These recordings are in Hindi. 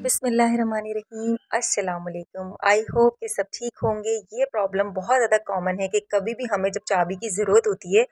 बिस्मिल्लाहिर्रहमानिर्रहीम अस्सलाम वालेकुम। आई होप कि सब ठीक होंगे। ये प्रॉब्लम बहुत ज़्यादा कॉमन है कि कभी भी हमें जब चाबी की ज़रूरत होती है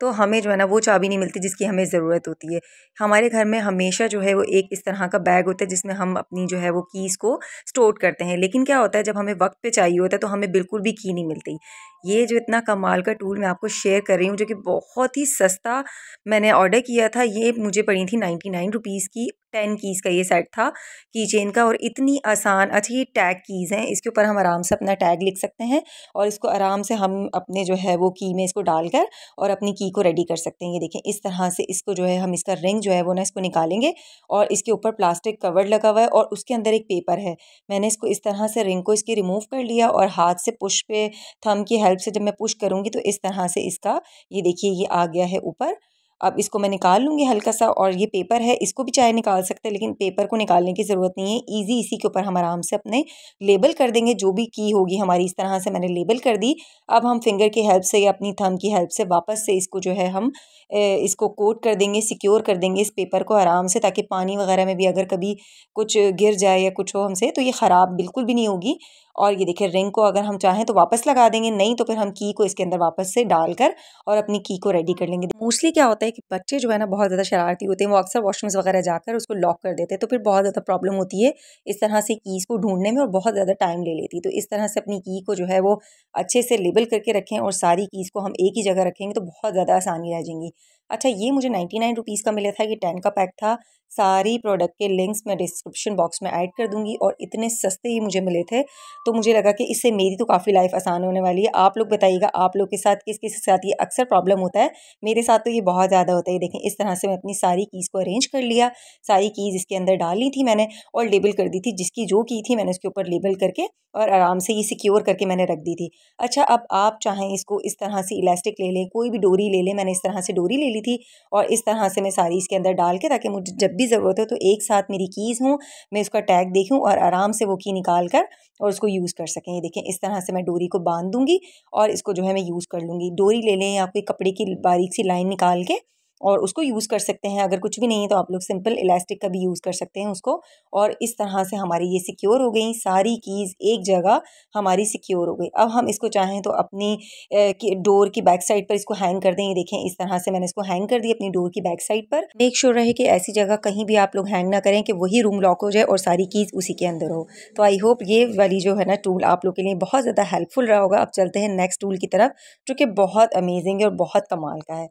तो हमें जो है ना वो चाबी नहीं मिलती जिसकी हमें ज़रूरत होती है। हमारे घर में हमेशा जो है वो एक इस तरह का बैग होता है जिसमें हम अपनी जो है वो कीज़ को स्टोर करते हैं, लेकिन क्या होता है जब हमें वक्त पे चाहिए होता है तो हमें बिल्कुल भी की नहीं मिलती। ये जो इतना कमाल का टूल मैं आपको शेयर कर रही हूँ जो कि बहुत ही सस्ता मैंने ऑर्डर किया था, ये मुझे पड़ी थी 99 रुपीज़ की। 10 कीज़ का ये सेट था की चेन का, और इतनी आसान। अच्छा, ये टैग कीज़ हैं, इसके ऊपर हम आराम से अपना टैग लिख सकते हैं और इसको आराम से हम अपने जो है वो की में इसको डालकर और अपनी की को रेडी कर सकते हैं। ये देखें, इस तरह से इसको जो है हम इसका रिंग जो है वो ना इसको निकालेंगे और इसके ऊपर प्लास्टिक कवर लगा हुआ है और उसके अंदर एक पेपर है। मैंने इसको इस तरह से रिंग को इसकी रिमूव कर लिया और हाथ से पुश पे थंब की हेल्प से जब मैं पुश करूँगी तो इस तरह से इसका ये देखिए ये आ गया है ऊपर। अब इसको मैं निकाल लूँगी हल्का सा, और ये पेपर है इसको भी चाहे निकाल सकते हैं लेकिन पेपर को निकालने की ज़रूरत नहीं है। इजी इसी के ऊपर हम आराम से अपने लेबल कर देंगे जो भी की होगी हमारी। इस तरह से मैंने लेबल कर दी। अब हम फिंगर की हेल्प से या अपनी थंब की हेल्प से वापस से इसको जो है हम इसको कोट कर देंगे, सिक्योर कर देंगे इस पेपर को आराम से, ताकि पानी वगैरह में भी अगर कभी कुछ गिर जाए या कुछ हो हमसे तो ये ख़राब बिल्कुल भी नहीं होगी। और ये देखिए, रिंग को अगर हम चाहें तो वापस लगा देंगे, नहीं तो फिर हम की को इसके अंदर वापस से डालकर और अपनी की को रेडी कर लेंगे। मोस्टली क्या होता है कि बच्चे जो है ना बहुत ज़्यादा शरारती होते हैं, वो अक्सर वॉशरूम्स वगैरह जाकर उसको लॉक कर देते हैं, तो फिर बहुत ज़्यादा प्रॉब्लम होती है इस तरह से कीज़ को ढूंढने में और बहुत ज़्यादा टाइम ले लेती है। तो इस तरह से अपनी की को जो है वो अच्छे से लेबल करके रखें और सारी कीज़ को हम एक ही जगह रखेंगे तो बहुत ज़्यादा आसानी रह जाएंगी। अच्छा, ये मुझे 99 रुपीज़ का मिला था, ये 10 का पैक था। सारी प्रोडक्ट के लिंक्स मैं डिस्क्रिप्शन बॉक्स में ऐड कर दूंगी और इतने सस्ते ही मुझे मिले थे तो मुझे लगा कि इससे मेरी तो काफ़ी लाइफ आसान होने वाली है। आप लोग बताइएगा, आप लोग के साथ किस किस के साथ ये अक्सर प्रॉब्लम होता है? मेरे साथ तो ये बहुत ज़्यादा होता है। देखें, इस तरह से मैं अपनी सारी कीज़ को अरेंज कर लिया, सारी कीज़ इसके अंदर डाल ली थी मैंने और लेबल कर दी थी। जिसकी जो की थी मैंने उसके ऊपर लेबल करके और आराम से ये सिक्योर करके मैंने रख दी थी। अच्छा, अब आप चाहें इसको इस तरह से इलास्टिक ले लें, कोई भी डोरी ले लें। मैंने इस तरह से डोरी ले ली थी और इस तरह से मैं सारी इसके अंदर डाल के, ताकि मुझे जब भी ज़रूरत हो तो एक साथ मेरी कीज़ हों, मैं उसका टैग देखूँ और आराम से वो की निकाल कर और उसको यूज़ कर सकें। ये देखें, इस तरह से मैं डोरी को बांध दूंगी और इसको जो है मैं यूज़ कर लूँगी। डोरी ले लें या कोई कपड़े की बारीक सी लाइन निकाल के और उसको यूज़ कर सकते हैं। अगर कुछ भी नहीं है तो आप लोग सिंपल इलास्टिक का भी यूज़ कर सकते हैं उसको। और इस तरह से हमारी ये सिक्योर हो गई, सारी कीज़ एक जगह हमारी सिक्योर हो गई। अब हम इसको चाहें तो अपनी डोर की बैक साइड पर इसको हैंग कर दें। ये देखें, इस तरह से मैंने इसको हैंग कर दी अपनी डोर की बैक साइड पर। मेक श्योर रहे कि ऐसी जगह कहीं भी आप लोग हैंग ना करें कि वही रूम लॉक हो जाए और सारी कीज़ उसी के अंदर हो। तो आई होप ये वाली जो है ना टूल आप लोग के लिए बहुत ज़्यादा हेल्पफुल रहा होगा। अब चलते हैं नेक्स्ट टूल की तरफ जो कि बहुत अमेजिंग है और बहुत कमाल का है।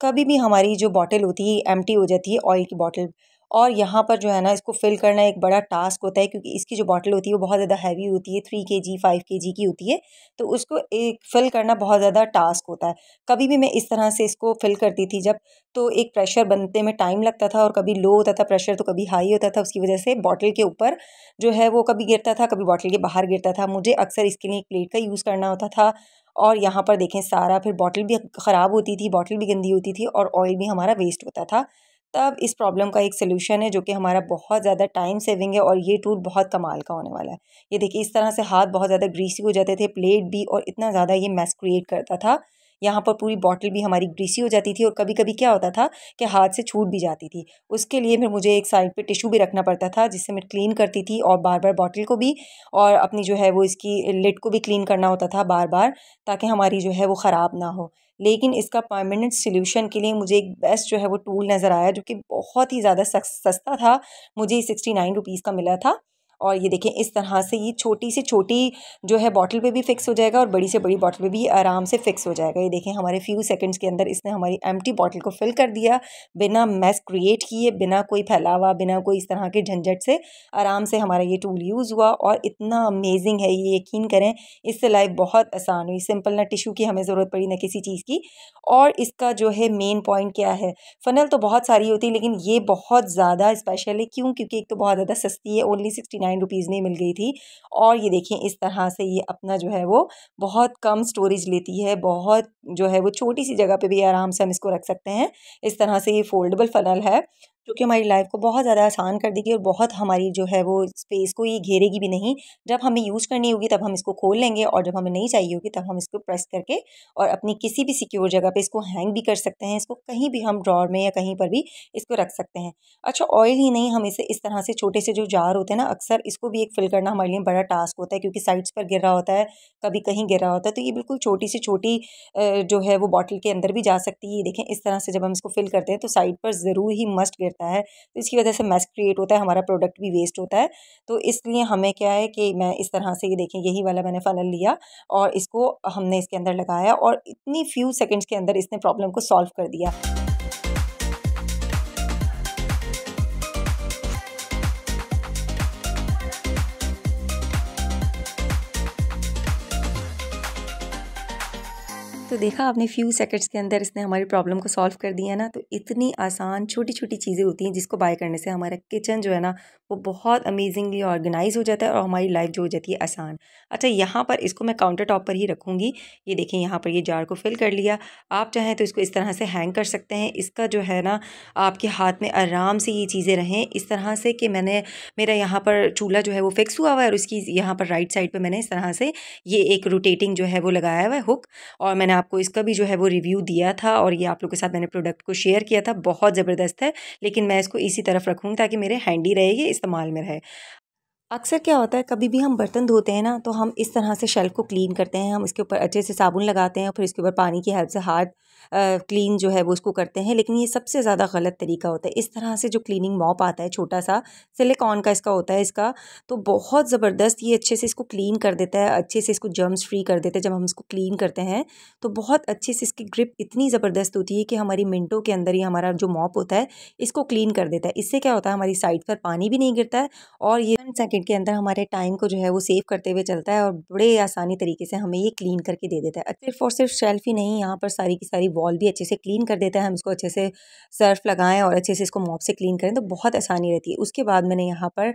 कभी भी हमारी जो बॉटल होती है एम्प्टी हो जाती है, ऑयल की बॉटल, और यहाँ पर जो है ना इसको फिल करना एक बड़ा टास्क होता है क्योंकि इसकी जो बॉटल होती है वो बहुत ज़्यादा हैवी होती है, 3 kg 5 kg की होती है। तो उसको एक फिल करना बहुत ज़्यादा टास्क होता है। कभी भी मैं इस तरह से इसको फिल करती थी जब, तो एक प्रेशर बनने में टाइम लगता था और कभी लो होता था प्रेशर तो कभी हाई होता था। उसकी वजह से बॉटल के ऊपर जो है वो कभी गिरता था, कभी बॉटल के बाहर गिरता था। मुझे अक्सर इसके लिए एक प्लेट का यूज़ करना होता था। और यहाँ पर देखें, सारा फिर बॉटल भी ख़राब होती थी, बॉटल भी गंदी होती थी और ऑयल भी हमारा वेस्ट होता था। तब इस प्रॉब्लम का एक सलूशन है जो कि हमारा बहुत ज़्यादा टाइम सेविंग है और ये टूल बहुत कमाल का होने वाला है। ये देखिए, इस तरह से हाथ बहुत ज़्यादा ग्रीसी हो जाते थे, प्लेट भी, और इतना ज़्यादा ये मैस क्रिएट करता था। यहाँ पर पूरी बॉटल भी हमारी ग्रीसी हो जाती थी और कभी कभी क्या होता था कि हाथ से छूट भी जाती थी। उसके लिए फिर मुझे एक साइड पे टिश्यू भी रखना पड़ता था जिससे मैं क्लीन करती थी और बार बार बॉटल को भी और अपनी जो है वो इसकी लिड को भी क्लीन करना होता था बार बार, ताकि हमारी जो है वो ख़राब ना हो। लेकिन इसका परमानेंट सॉल्यूशन के लिए मुझे एक बेस्ट जो है वो टूल नज़र आया जो कि बहुत ही ज़्यादा सस्ता था। मुझे 69 रुपीज़ का मिला था। और ये देखें, इस तरह से ये छोटी से छोटी जो है बॉटल पे भी फिक्स हो जाएगा और बड़ी से बड़ी बॉटल पे भी आराम से फिक्स हो जाएगा। ये देखें, हमारे फ्यू सेकंड्स के अंदर इसने हमारी एम्प्टी बॉटल को फिल कर दिया, बिना मैस क्रिएट किए, बिना कोई फैलावा, बिना कोई इस तरह के झंझट से आराम से हमारा ये टूल यूज़ हुआ। और इतना अमेजिंग है ये, यकीन करें, इससे लाइफ बहुत आसान हुई। सिंपल, ना टिश्यू की हमें ज़रूरत पड़ी ना किसी चीज़ की। और इसका जो है मेन पॉइंट क्या है, फ़नल तो बहुत सारी होती है लेकिन ये बहुत ज़्यादा स्पेशल है। क्यों? क्योंकि एक तो बहुत ज़्यादा सस्ती है, ओनली 69 रुपीज़ में मिल गई थी। और ये देखिए, इस तरह से ये अपना जो है वो बहुत कम स्टोरेज लेती है, बहुत जो है वो छोटी सी जगह पे भी आराम से हम इसको रख सकते हैं। इस तरह से ये फोल्डेबल फ़नल है जो कि हमारी लाइफ को बहुत ज़्यादा आसान कर देगी और बहुत हमारी जो है वो स्पेस को ये घेरेगी भी नहीं। जब हमें यूज़ करनी होगी तब हम इसको खोल लेंगे और जब हमें नहीं चाहिए होगी तब हम इसको प्रेस करके और अपनी किसी भी सिक्योर जगह पे इसको हैंग भी कर सकते हैं। इसको कहीं भी हम ड्रॉर में या कहीं पर भी इसको रख सकते हैं। अच्छा, ऑयल ही नहीं, हम इसे इस तरह से छोटे से जो जार होते हैं ना, अक्सर इसको भी एक फिल करना हमारे लिए बड़ा टास्क होता है क्योंकि साइड्स पर गिर रहा होता है, कभी कहीं गिर रहा होता है। तो ये बिल्कुल छोटी से छोटी जो है वो बॉटल के अंदर भी जा सकती है। ये देखें, इस तरह से जब हम इसको फिल करते हैं तो साइड पर ज़रूर ही मस्ट गिरता है, तो इसकी वजह से मेस क्रिएट होता है, हमारा प्रोडक्ट भी वेस्ट होता है। तो इसलिए हमें क्या है कि मैं इस तरह से, ये देखें, यही वाला मैंने फ़नल लिया और इसको हमने इसके अंदर लगाया और इतनी फ्यू सेकंड्स के अंदर इसने प्रॉब्लम को सॉल्व कर दिया। तो देखा आपने, फ्यू सेकंड्स के अंदर इसने हमारी प्रॉब्लम को सॉल्व कर दिया ना। तो इतनी आसान छोटी छोटी चीज़ें होती हैं जिसको बाय करने से हमारा किचन जो है ना वो बहुत अमेजिंगली ऑर्गेनाइज हो जाता है और हमारी लाइफ जो हो जाती है आसान। अच्छा, यहाँ पर इसको मैं काउंटर टॉप पर ही रखूँगी। ये देखें, यहाँ पर ये जार को फिल कर लिया। आप चाहें तो इसको इस तरह से हैंग कर सकते हैं। इसका जो है ना, आपके हाथ में आराम से ये चीज़ें रहें इस तरह से कि मेरा यहाँ पर चूल्हा जो है वो फिक्स हुआ हुआ है और उसकी यहाँ पर राइट साइड पर मैंने इस तरह से ये एक रोटेटिंग जो है वो लगाया हुआ है हुक। और मैंने आपको इसका भी जो है वो रिव्यू दिया था और ये आप लोगों के साथ मैंने प्रोडक्ट को शेयर किया था, बहुत ज़बरदस्त है। लेकिन मैं इसको इसी तरफ रखूँगी ताकि मेरे हैंडी रहे, ये इस्तेमाल में रहे। अक्सर क्या होता है, कभी भी हम बर्तन धोते हैं ना तो हम इस तरह से शेल्फ को क्लीन करते हैं, हम इसके ऊपर अच्छे से साबुन लगाते हैं और फिर इसके ऊपर पानी की हेल्प से हाथ क्लीन जो है वो उसको करते हैं। लेकिन ये सबसे ज़्यादा गलत तरीका होता है। इस तरह से जो क्लीनिंग मॉप आता है, छोटा सा सिलिकॉन का इसका होता है, इसका तो बहुत ज़बरदस्त ये अच्छे से इसको क्लीन कर देता है, अच्छे से इसको जर्म्स फ्री कर देता है। जब हम इसको क्लीन करते हैं तो बहुत अच्छे से इसकी ग्रिप इतनी ज़बरदस्त होती है कि हमारी मिनटों के अंदर ही हमारा जो मॉप होता है इसको क्लीन कर देता है। इससे क्या होता है, हमारी साइड पर पानी भी नहीं गिरता है और ये 1 सेकंड के अंदर हमारे टाइम को जो है वो सेव करते हुए चलता है और बड़े आसानी तरीके से हमें ये क्लीन करके दे देता है। सिर्फ और सिर्फ शेल्फ ही नहीं, यहाँ पर सारी की सारी वॉल भी अच्छे से क्लीन कर देता है। हम इसको अच्छे से सर्फ लगाएं और अच्छे से इसको मॉप से क्लीन करें तो बहुत आसानी रहती है। उसके बाद मैंने यहाँ पर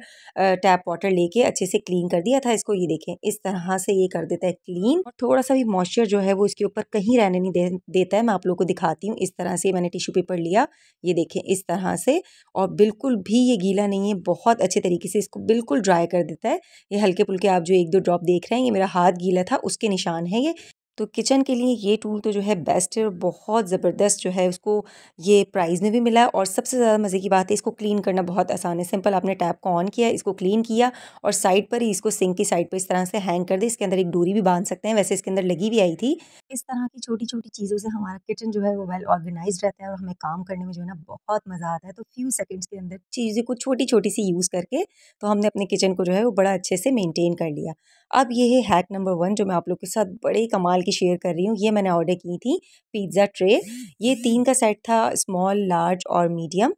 टैप वाटर लेके अच्छे से क्लीन कर दिया था इसको। ये देखें, इस तरह से ये कर देता है क्लीन और थोड़ा सा भी मॉइस्चर जो है वो इसके ऊपर कहीं रहने नहीं देता है। मैं आप लोगों को दिखाती हूँ। इस तरह से मैंने टिश्यू पेपर लिया, ये देखें इस तरह से, और बिल्कुल भी ये गीला नहीं है, बहुत अच्छे तरीके से इसको बिल्कुल ड्राई कर देता है। ये हल्के फुल्के आप जो 1-2 ड्रॉप देख रहे हैं, ये मेरा हाथ गीला था उसके निशान है ये। तो किचन के लिए ये टूल तो जो है बेस्ट है और बहुत ज़बरदस्त जो है उसको ये प्राइस में भी मिला है। और सबसे ज़्यादा मज़े की बात है, इसको क्लीन करना बहुत आसान है। सिंपल आपने टैप को ऑन किया, इसको क्लीन किया और साइड पर ही इसको सिंक की साइड पर इस तरह से हैंग कर दे। इसके अंदर एक डोरी भी बांध सकते हैं, वैसे इसके अंदर लगी भी आई थी। इस तरह की छोटी छोटी चीज़ों से हमारा किचन जो है वो वेल ऑर्गेनाइज रहता है और हमें काम करने में जो है ना बहुत मज़ा आता है। तो फ्यू सेकेंड्स के अंदर चीज़ें को छोटी छोटी सी यूज़ करके तो हमने अपने किचन को जो है वो बड़ा अच्छे से मेनटेन कर लिया। अब ये है हैक नंबर 1 जो मैं आप लोग के साथ बड़े कमाल की शेयर कर रही हूँ। ये मैंने ऑर्डर की थी पिज़्ज़ा ट्रे। ये 3 का सेट था, स्मॉल, लार्ज और मीडियम,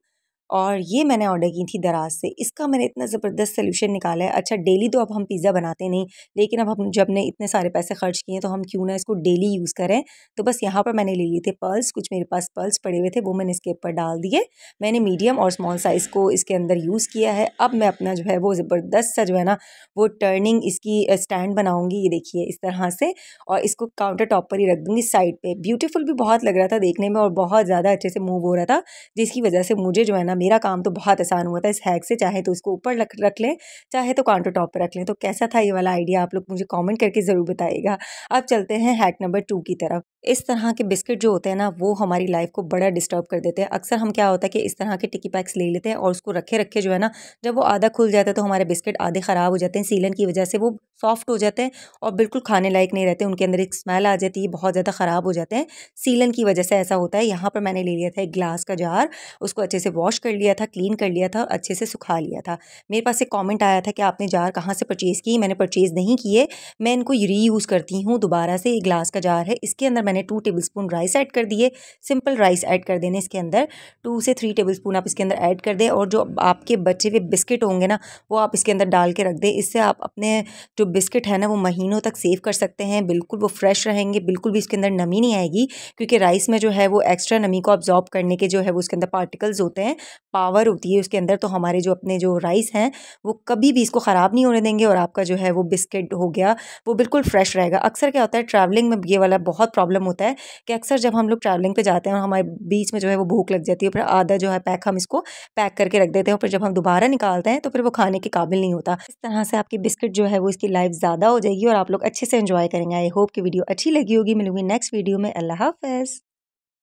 और ये मैंने ऑर्डर की थी दराज से। इसका मैंने इतना ज़बरदस्त सॉल्यूशन निकाला है। अच्छा, डेली तो अब हम पिज़्ज़ा बनाते नहीं, लेकिन अब हम जब ने इतने सारे पैसे खर्च किए तो हम क्यों ना इसको डेली यूज़ करें। तो बस यहाँ पर मैंने ले लिए थे पर्ल्स, कुछ मेरे पास पर्ल्स पड़े हुए थे, वो मैंने इसके ऊपर डाल दिए। मैंने मीडियम और स्मॉल साइज़ को इसके अंदर यूज़ किया है। अब मैं अपना जो है वो ज़बरदस्त सा जो है ना वो टर्निंग इसकी स्टैंड बनाऊँगी, ये देखिए इस तरह से, और इसको काउंटर टॉप पर ही रख दूँगी साइड पर। ब्यूटीफुल भी बहुत लग रहा था देखने में और बहुत ज़्यादा अच्छे से मूव हो रहा था, जिसकी वजह से मुझे जो है ना मेरा काम तो बहुत आसान हुआ था इस हैक से। चाहे तो उसको ऊपर रख लें, चाहे तो काउंटर टॉप पर रख लें। तो कैसा था ये वाला आइडिया, आप लोग मुझे कमेंट करके ज़रूर बताइएगा। अब चलते हैं हैक नंबर 2 की तरफ। इस तरह के बिस्किट जो होते हैं ना वो हमारी लाइफ को बड़ा डिस्टर्ब कर देते हैं। अक्सर हम क्या होता है कि इस तरह के टिकी पैक्स ले लेते हैं और उसको रखे रखे जो है ना, जब वो आधा खुल जाता है तो हमारे बिस्किट आधे ख़राब हो जाते हैं। सीलन की वजह से वो सॉफ्ट हो जाते हैं और बिल्कुल खाने लायक नहीं रहते, उनके अंदर एक स्मेल आ जाती है, बहुत ज़्यादा ख़राब हो जाते हैं। सीलन की वजह से ऐसा होता है। यहाँ पर मैंने ले लिया था एक ग्लास का जार, उसको अच्छे से वॉश कर लिया था, क्लीन कर लिया था, अच्छे से सुखा लिया था। मेरे पास एक कमेंट आया था कि आपने जार कहाँ से परचेज़ की। मैंने परचेज़ नहीं किए, मैं इनको रीयूज़ करती हूँ दोबारा से। ये ग्लास का जार है, इसके अंदर मैंने 2 टेबलस्पून राइस ऐड कर दिए। सिंपल राइस ऐड कर देने इसके अंदर, 2 से 3 टेबलस्पून आप इसके अंदर ऐड कर दें। और जो आपके बचे हुए बिस्किट होंगे ना वो आप इसके अंदर डाल के रख दें। इससे आप अपने जो बिस्किट है ना वो महीनों तक सेव कर सकते हैं। बिल्कुल वो फ्रेश रहेंगे, बिल्कुल भी इसके अंदर नमी नहीं आएगी, क्योंकि राइस में जो है वो एक्स्ट्रा नमी को अब्जॉर्ब करने के जो है वो उसके अंदर पार्टिकल्स होते हैं, पावर होती है उसके अंदर। तो हमारे जो अपने जो राइस हैं वो कभी भी इसको ख़राब नहीं होने देंगे और आपका जो है वो बिस्किट हो गया वो बिल्कुल फ्रेश रहेगा। अक्सर क्या होता है ट्रैवलिंग में ये वाला बहुत प्रॉब्लम प्रॉब्लम होता है कि अक्सर जब हम लोग ट्रैवलिंग पे जाते हैं और हमारे बीच में जो है वो भूख लग जाती है, फिर आधा जो है पैक हम इसको पैक करके रख देते हैं और फिर जब हम दोबारा निकालते हैं तो फिर वो खाने के काबिल नहीं होता। इस तरह से आपकी बिस्किट जो है वो इसकी लाइफ ज़्यादा हो जाएगी और आप लोग अच्छे से एंजॉय करेंगे। आई होप कि वीडियो अच्छी लगी होगी। मिलूंगी नेक्स्ट वीडियो में। अल्लाह हाफ़िज़।